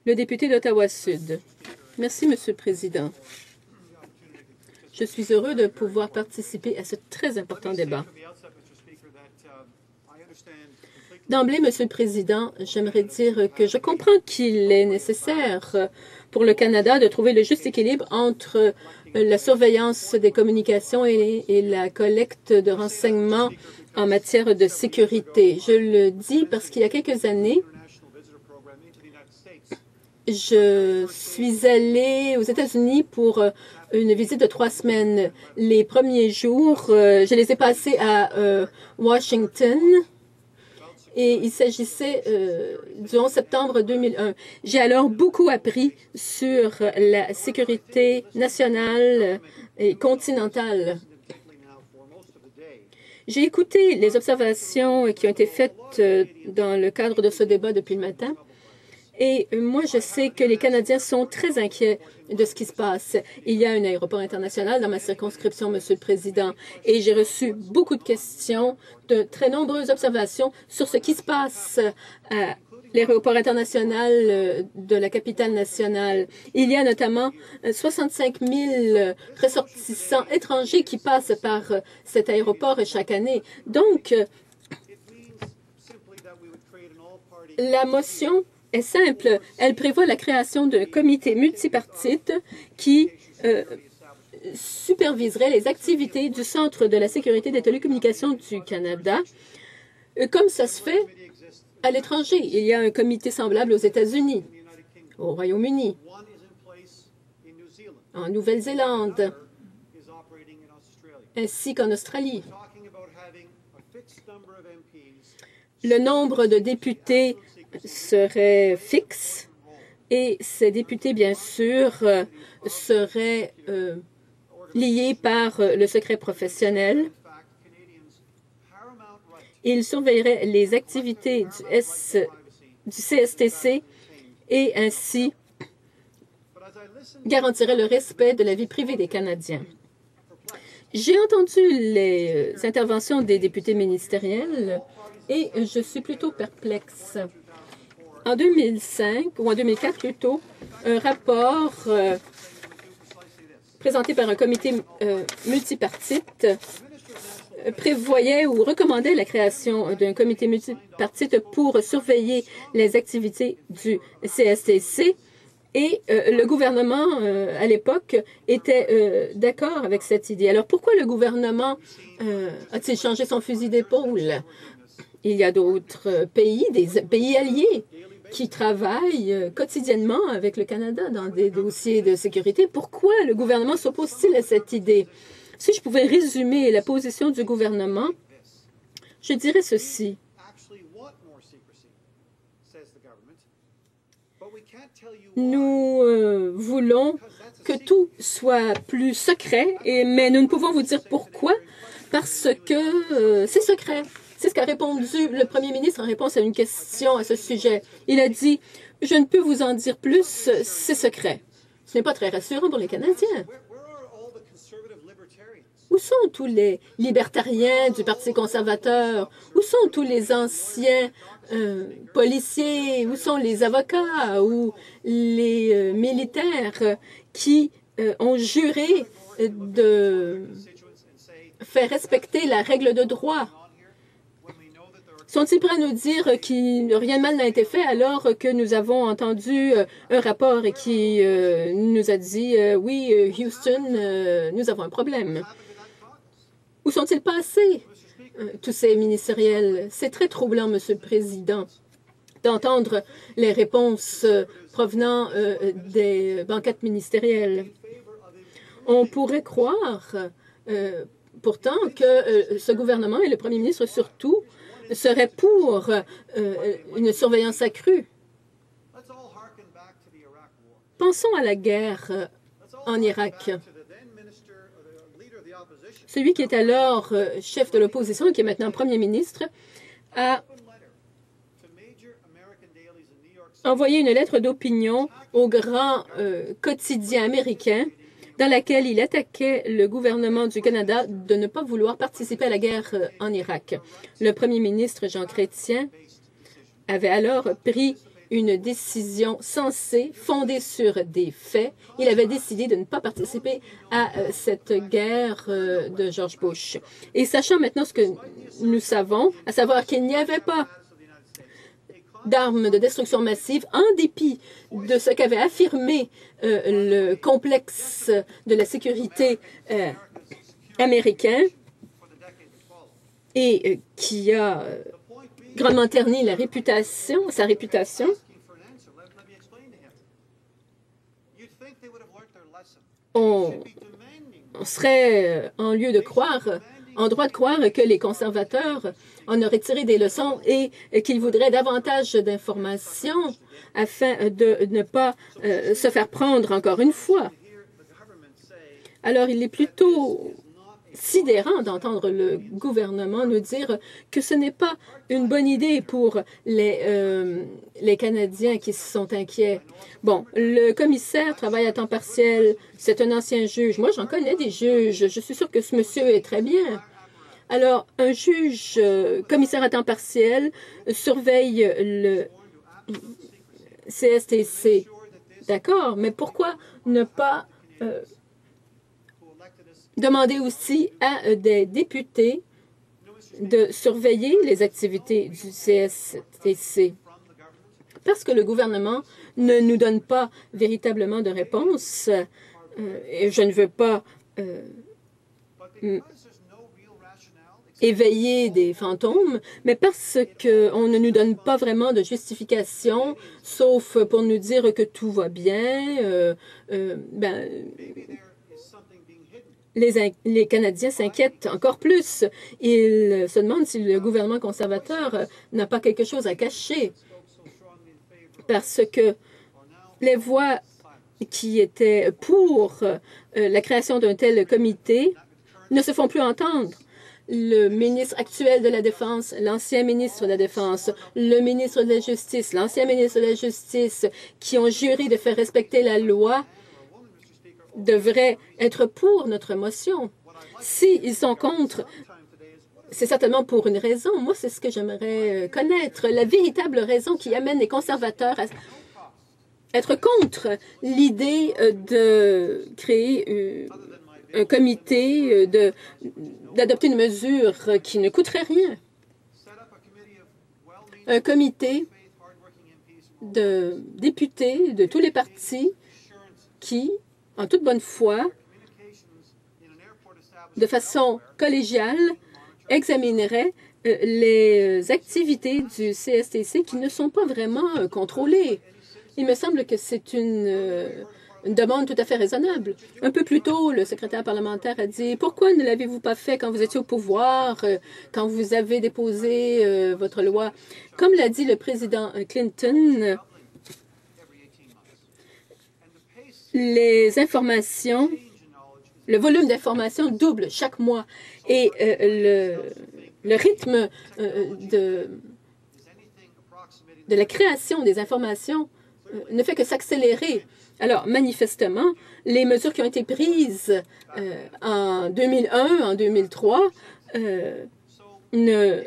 Le député d'Ottawa-Sud. Merci, Monsieur le Président. Je suis heureux de pouvoir participer à ce très important débat. D'emblée, Monsieur le Président, j'aimerais dire que je comprends qu'il est nécessaire pour le Canada de trouver le juste équilibre entre la surveillance des communications et la collecte de renseignements en matière de sécurité. Je le dis parce qu'il y a quelques années, je suis allée aux États-Unis pour une visite de 3 semaines. Les premiers jours, je les ai passés à Washington et il s'agissait du 11 septembre 2001. J'ai alors beaucoup appris sur la sécurité nationale et continentale. J'ai écouté les observations qui ont été faites dans le cadre de ce débat depuis le matin. Et moi, je sais que les Canadiens sont très inquiets de ce qui se passe. Il y a un aéroport international dans ma circonscription, Monsieur le Président, et j'ai reçu beaucoup de questions, de très nombreuses observations sur ce qui se passe à l'aéroport international de la capitale nationale. Il y a notamment 65 000 ressortissants étrangers qui passent par cet aéroport chaque année. Donc, la motion est simple. Elle prévoit la création d'un comité multipartite qui superviserait les activités du Centre de la sécurité des télécommunications du Canada, comme ça se fait à l'étranger. Il y a un comité semblable aux États-Unis, au Royaume-Uni, en Nouvelle-Zélande, ainsi qu'en Australie. Le nombre de députés serait fixe et ces députés, bien sûr, seraient liés par le secret professionnel. Ils surveilleraient les activités du CSTC et ainsi garantiraient le respect de la vie privée des Canadiens. J'ai entendu les interventions des députés ministériels et je suis plutôt perplexe. En 2005, ou en 2004 plutôt, un rapport présenté par un comité multipartite prévoyait ou recommandait la création d'un comité multipartite pour surveiller les activités du CSTC. Et le gouvernement, à l'époque, était d'accord avec cette idée. Alors, pourquoi le gouvernement a-t-il changé son fusil d'épaule? Il y a d'autres pays, des pays alliés, qui travaillent quotidiennement avec le Canada dans des dossiers de sécurité. Pourquoi le gouvernement s'oppose-t-il à cette idée? Si je pouvais résumer la position du gouvernement, je dirais ceci. Nous voulons que tout soit plus secret, mais nous ne pouvons vous dire pourquoi, parce que c'est secret. C'est ce qu'a répondu le premier ministre en réponse à une question à ce sujet. Il a dit « Je ne peux vous en dire plus, c'est secret ». Ce n'est pas très rassurant pour les Canadiens. Où sont tous les libertariens du Parti conservateur? Où sont tous les anciens policiers? Où sont les avocats ou les militaires qui ont juré de faire respecter la règle de droit? Sont-ils prêts à nous dire que rien de mal n'a été fait alors que nous avons entendu un rapport qui nous a dit oui, Houston, nous avons un problème. Où sont-ils passés, tous ces ministériels? C'est très troublant, Monsieur le Président, d'entendre les réponses provenant des banquettes ministérielles. On pourrait croire pourtant que ce gouvernement et le premier ministre surtout seraient pour une surveillance accrue. Pensons à la guerre en Irak. Celui qui est alors chef de l'opposition et qui est maintenant premier ministre a envoyé une lettre d'opinion aux grands quotidiens américains dans laquelle il attaquait le gouvernement du Canada de ne pas vouloir participer à la guerre en Irak. Le premier ministre Jean Chrétien avait alors pris une décision sensée, fondée sur des faits. Il avait décidé de ne pas participer à cette guerre de George Bush. Et sachant maintenant ce que nous savons, à savoir qu'il n'y avait pas d'armes de destruction massive, en dépit de ce qu'avait affirmé le complexe de la sécurité américain et qui a grandement terni sa réputation. On serait en droit de croire que les conservateurs en auraient tiré des leçons et qu'ils voudraient davantage d'informations afin de ne pas se faire prendre encore une fois. Alors, il est plutôt sidérant d'entendre le gouvernement nous dire que ce n'est pas une bonne idée pour les Canadiens qui sont inquiets. Bon, le commissaire travaille à temps partiel. C'est un ancien juge. Moi, j'en connais des juges. Je suis sûre que ce monsieur est très bien. Alors, un juge commissaire à temps partiel surveille le CSTC. D'accord, mais pourquoi ne pas demander aussi à des députés de surveiller les activités du CSTC? Parce que le gouvernement ne nous donne pas véritablement de réponse, et je ne veux pas éveiller des fantômes, mais parce qu'on ne nous donne pas vraiment de justification, sauf pour nous dire que tout va bien, les Canadiens s'inquiètent encore plus. Ils se demandent si le gouvernement conservateur n'a pas quelque chose à cacher. Parce que les voix qui étaient pour la création d'un tel comité ne se font plus entendre. Le ministre actuel de la Défense, l'ancien ministre de la Défense, le ministre de la Justice, l'ancien ministre de la Justice, qui ont juré de faire respecter la loi, devraient être pour notre motion. S'ils sont contre, c'est certainement pour une raison. Moi, c'est ce que j'aimerais connaître, la véritable raison qui amène les conservateurs à être contre l'idée de créer un comité, d'adopter une mesure qui ne coûterait rien. Un comité de députés de tous les partis qui, en toute bonne foi, de façon collégiale, examinerait les activités du CSTC qui ne sont pas vraiment contrôlées. Il me semble que c'est une demande tout à fait raisonnable. Un peu plus tôt, le secrétaire parlementaire a dit « Pourquoi ne l'avez-vous pas fait quand vous étiez au pouvoir, quand vous avez déposé votre loi? » Comme l'a dit le président Clinton, les informations, le volume d'informations double chaque mois et le rythme de la création des informations ne fait que s'accélérer. Alors, manifestement, les mesures qui ont été prises en 2001, en 2003, ne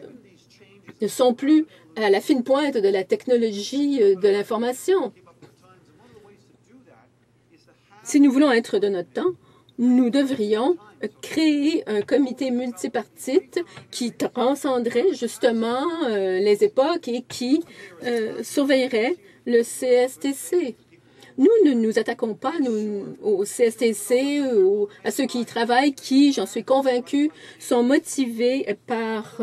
sont plus à la fine pointe de la technologie de l'information. Si nous voulons être de notre temps, nous devrions créer un comité multipartite qui transcenderait justement les époques et qui surveillerait le CSTC. Nous ne nous attaquons pas au CSTC ou à ceux qui y travaillent, qui, j'en suis convaincue, sont motivés par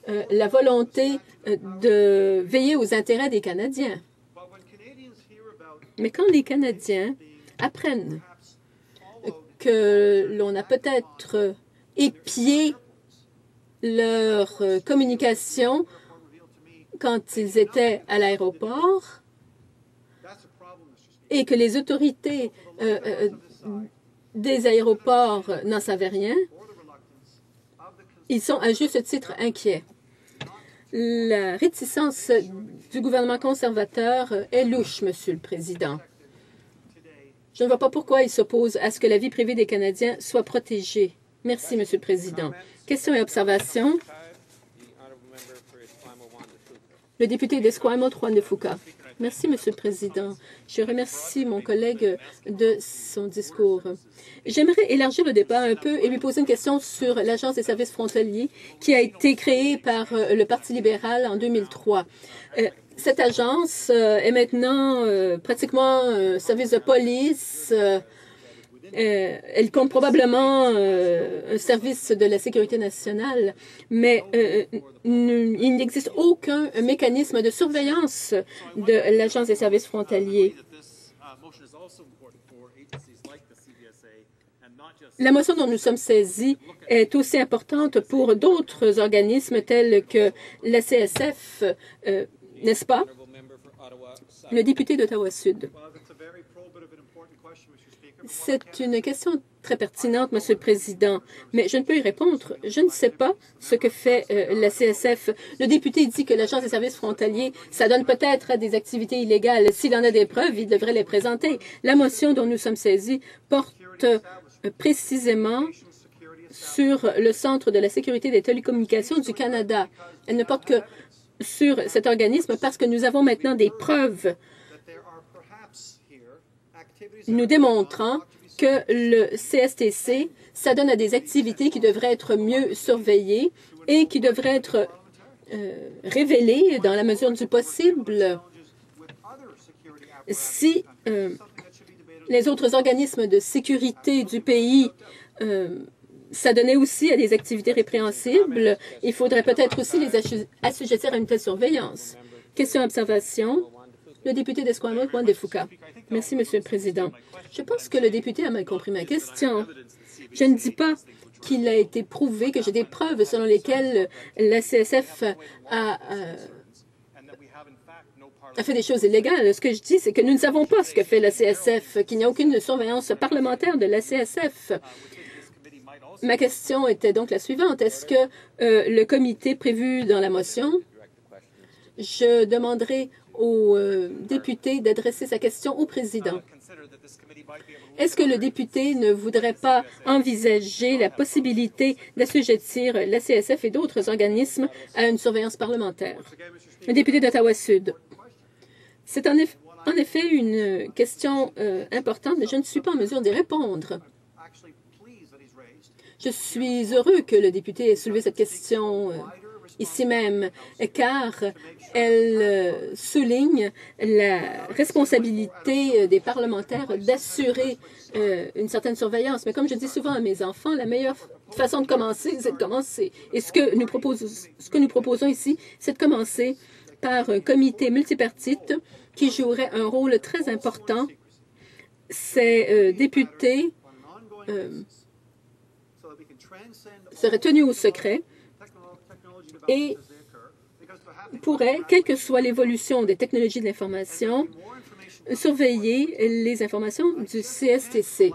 la volonté de veiller aux intérêts des Canadiens. Mais quand les Canadiens apprennent que l'on a peut-être épié leur communication quand ils étaient à l'aéroport et que les autorités des aéroports n'en savaient rien, ils sont à juste titre inquiets. La réticence du gouvernement conservateur est louche, Monsieur le Président. Je ne vois pas pourquoi il s'oppose à ce que la vie privée des Canadiens soit protégée. Merci, Monsieur le Président. Questions et observations? Le député d'Esquimalt, Juan de Fuca. Merci, Monsieur le Président. Je remercie mon collègue de son discours. J'aimerais élargir le débat un peu et lui poser une question sur l'Agence des services frontaliers qui a été créée par le Parti libéral en 2003. Cette agence est maintenant pratiquement un service de police. Elle compte probablement un service de la sécurité nationale, mais il n'existe aucun mécanisme de surveillance de l'Agence des services frontaliers. La motion dont nous sommes saisis est aussi importante pour d'autres organismes tels que la CSF, n'est-ce pas? Le député d'Ottawa-Sud. C'est une question très pertinente, Monsieur le Président, mais je ne peux y répondre. Je ne sais pas ce que fait la CSF. Le député dit que l'Agence des services frontaliers, ça donne peut-être des activités illégales. S'il en a des preuves, il devrait les présenter. La motion dont nous sommes saisis porte précisément sur le Centre de la sécurité des télécommunications du Canada. Elle ne porte que sur cet organisme parce que nous avons maintenant des preuves nous démontrant que le CSTC s'adonne à des activités qui devraient être mieux surveillées et qui devraient être révélées dans la mesure du possible si les autres organismes de sécurité du pays s'adonnaient aussi à des activités répréhensibles. Il faudrait peut-être aussi les assujettir à une telle surveillance. Question-observation. Le député d'Esquimalt, Juan de Fuca. Merci, Monsieur le Président. Je pense que le député a mal compris ma question. Je ne dis pas qu'il a été prouvé, que j'ai des preuves selon lesquelles la CSF a fait des choses illégales. Ce que je dis, c'est que nous ne savons pas ce que fait la CSF, qu'il n'y a aucune surveillance parlementaire de la CSF. Ma question était donc la suivante. Est-ce que le comité prévu dans la motion, je demanderai au député d'adresser sa question au président. Est-ce que le député ne voudrait pas envisager la possibilité d'assujettir la CSF et d'autres organismes à une surveillance parlementaire? Le député d'Ottawa-Sud. C'est en effet une question importante, mais je ne suis pas en mesure d'y répondre. Je suis heureux que le député ait soulevé cette question ici même, car elle souligne la responsabilité des parlementaires d'assurer une certaine surveillance. Mais comme je dis souvent à mes enfants, la meilleure façon de commencer, c'est de commencer. Et ce que nous proposons ici, c'est de commencer par un comité multipartite qui jouerait un rôle très important. Ces députés seraient tenus au secret et pourrait, quelle que soit l'évolution des technologies de l'information, surveiller les informations du CSTC.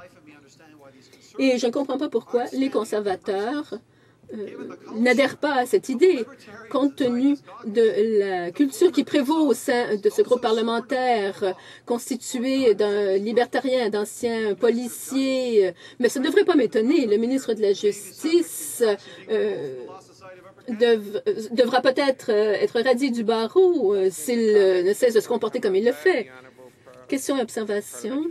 Et je ne comprends pas pourquoi les conservateurs n'adhèrent pas à cette idée, compte tenu de la culture qui prévaut au sein de ce groupe parlementaire constitué d'un libertarien, d'anciens policiers. Mais ça ne devrait pas m'étonner. Le ministre de la Justice devra peut-être être radié du barreau s'il ne cesse de se comporter comme il le fait. Question et observation.